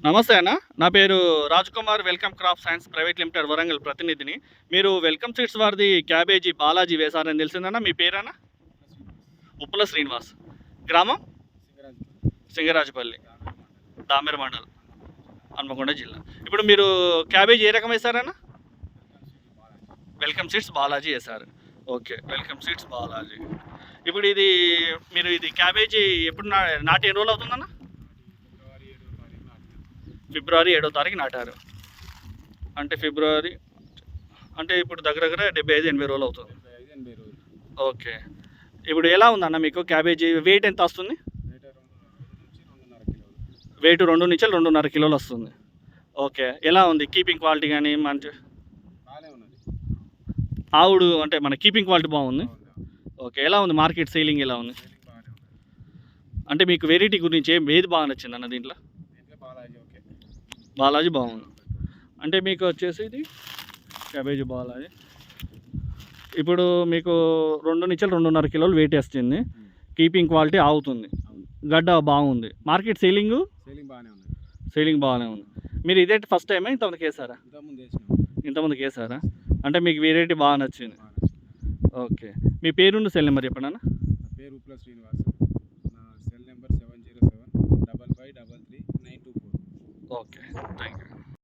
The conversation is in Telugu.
నమస్తే అన్న. నా పేరు Rajkumar welcome crop science private limited Warangal ప్రతినిధిని. మీరు వెల్కమ్ సీడ్స్ వారిది క్యాబేజీ బాలాజీ వేశారని తెలిసిందన్న. మీ పేరన్న? ఉప్పుల శ్రీనివాస్. గ్రామం? సింగరాజపల్లి, దామెర మండల్, హన్మకొండ జిల్లా. ఇప్పుడు మీరు క్యాబేజీ ఏ రకం వేశారన్న? వెల్కమ్ సీడ్స్ బాలాజీ వేశారు. Okay, welcome seeds Balaji. ఇప్పుడు ఇది క్యాబేజీ ఎప్పుడు నాటి ఎన్ని రోజులు అవుతుందన్న? ఫిబ్రవరి 7వ తారీఖు నాటారు. అంటే ఫిబ్రవరి అంటే ఇప్పుడు దగ్గర 75-80 రోజులు అవుతుంది. ఓకే. ఇప్పుడు ఎలా ఉందన్న మీకు క్యాబేజీ వెయిట్ ఎంత వస్తుంది? వెయిట్ 2 నుంచి 2.5 కిలోలు వస్తుంది. ఓకే. ఎలా ఉంది కీపింగ్ క్వాలిటీ కానీ మంచి ఆవుడు అంటే మన కీపింగ్ క్వాలిటీ బాగుంది. ఓకే. ఎలా ఉంది మార్కెట్ సేలింగ్ ఎలా ఉంది? అంటే మీకు వెరైటీ గురించి ఏది బాగా నచ్చింది అన్న దీంట్లో? బాలాజీ బాగుంది. అంటే మీకు వచ్చేసి ఇది క్యాబేజీ బాలాజీ. ఇప్పుడు మీకు 2 నుంచి 2.5 కిలోలు వెయిట్ వస్తుంది. కీపింగ్ క్వాలిటీ ఆగుతుంది. గడ్డ బాగుంది. మార్కెట్ సేలింగ్ బాగానే ఉంది. మీరు ఇదే ఫస్ట్ టైమా ఇంతమందికి వేసారా? ఇంతమందికి వేసారా? అంటే మీకు వెరైటీ బాగా నచ్చింది. ఓకే. మీ పేరున్న సెల్ నెంబర్ చెప్పండి అన్న. పేరు ఉప్పుల శ్రీనివాస్. నా cell number 70755333924. Okay, thank you.